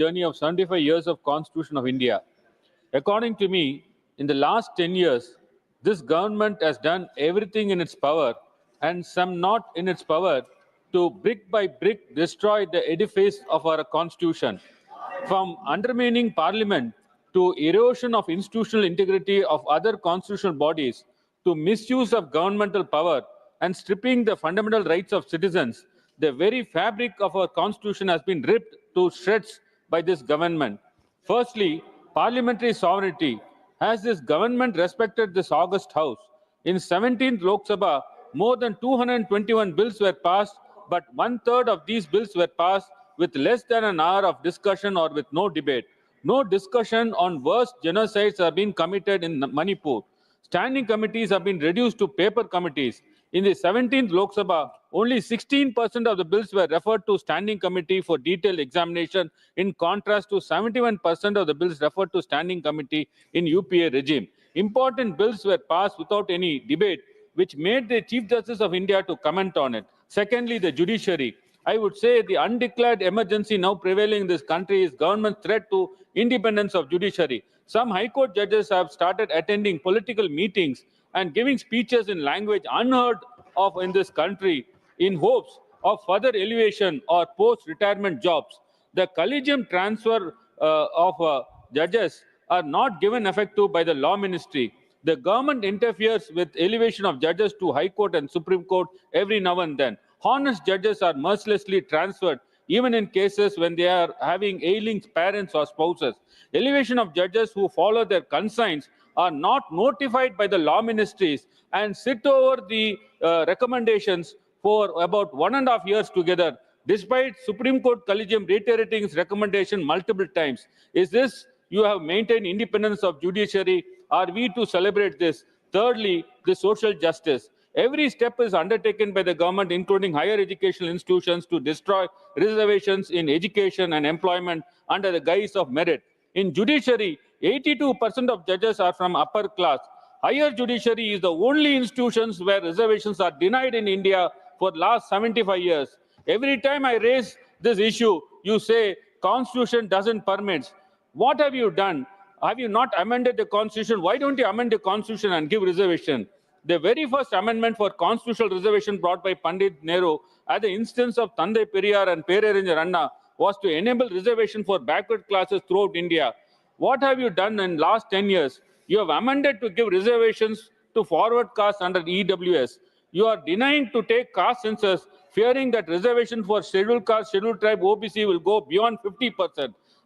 journey of 75 years of Constitution of India. According to me, in the last 10 years, this government has done everything in its power and some not in its power to brick by brick destroy the edifice of our Constitution. From undermining Parliament to erosion of institutional integrity of other constitutional bodies to misuse of governmental power and stripping the fundamental rights of citizens, the very fabric of our Constitution has been ripped to shreds by this government. Firstly, parliamentary sovereignty. Has this government respected this august house? In 17th Lok Sabha, more than 221 bills were passed, but one-third of these bills were passed with less than an hour of discussion or with no debate. No discussion on worst genocides have been committed in Manipur. Standing committees have been reduced to paper committees. In the 17th Lok Sabha, only 16% of the bills were referred to standing committee for detailed examination, in contrast to 71% of the bills referred to standing committee in UPA regime. Important bills were passed without any debate, which made the Chief Justice of India to comment on it. Secondly, the judiciary. I would say the undeclared emergency now prevailing in this country is government's threat to independence of judiciary. Some High Court judges have started attending political meetings and giving speeches in language unheard of in this country in hopes of further elevation or post-retirement jobs. The collegium transfer of judges are not given effect to by the law ministry. The government interferes with elevation of judges to High Court and Supreme Court every now and then. Honest judges are mercilessly transferred even in cases when they are having ailing parents or spouses. Elevation of judges who follow their conscience are not notified by the law ministries and sit over the recommendations for about 1.5 years together, despite Supreme Court Collegium reiterating its recommendation multiple times. Is this you have maintained independence of judiciary? Are we to celebrate this? Thirdly, the social justice. Every step is undertaken by the government, including higher educational institutions, to destroy reservations in education and employment under the guise of merit. In judiciary, 82% of judges are from upper class. Higher judiciary is the only institutions where reservations are denied in India for the last 75 years. Every time I raise this issue, you say Constitution doesn't permit. What have you done? Have you not amended the Constitution? Why don't you amend the Constitution and give reservation? The very first amendment for constitutional reservation brought by Pandey Nehru at the instance of Tandai Periyar and Peraringer Anna was to enable reservation for backward classes throughout India. What have you done in the last 10 years? You have amended to give reservations to forward castes under EWS. You are denying to take caste census, fearing that reservation for scheduled caste, scheduled tribe, OBC will go beyond 50%.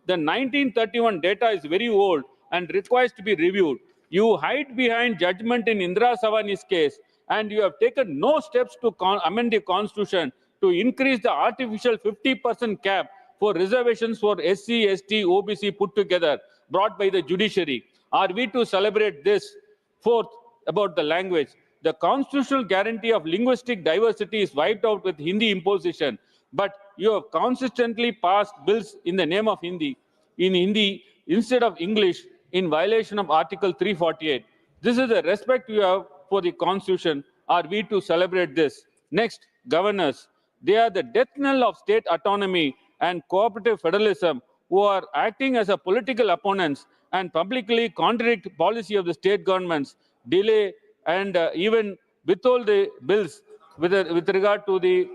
The 1931 data is very old and requires to be reviewed. You hide behind judgment in Indira Savani's case, and you have taken no steps to amend the Constitution to increase the artificial 50% cap for reservations for SC, ST, OBC put together, brought by the judiciary. Are we to celebrate this? Fourth, about the language. The constitutional guarantee of linguistic diversity is wiped out with Hindi imposition, but you have consistently passed bills in the name of Hindi, in Hindi instead of English, in violation of Article 348. This is the respect you have for the Constitution. Are we to celebrate this? Next, governors. They are the death knell of state autonomy and cooperative federalism, who are acting as a political opponents and publicly contradict policy of the state governments, delay and even withhold the bills with regard to the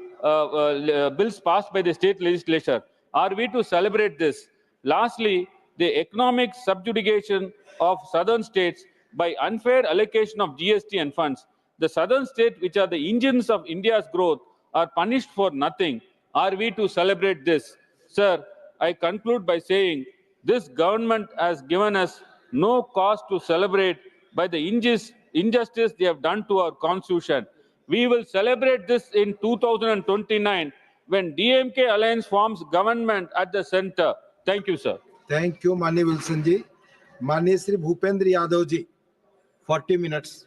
bills passed by the state legislature. Are we to celebrate this? Lastly, the economic subjugation of southern states by unfair allocation of GST and funds. The southern states, which are the engines of India's growth, are punished for nothing. Are we to celebrate this? Sir, I conclude by saying this government has given us no cause to celebrate by the injustice they have done to our Constitution. We will celebrate this in 2029 when DMK Alliance forms government at the center. Thank you, sir. Thank you, Mani Wilson ji. Mani Sri Bhupendra Yadav ji, 40 minutes.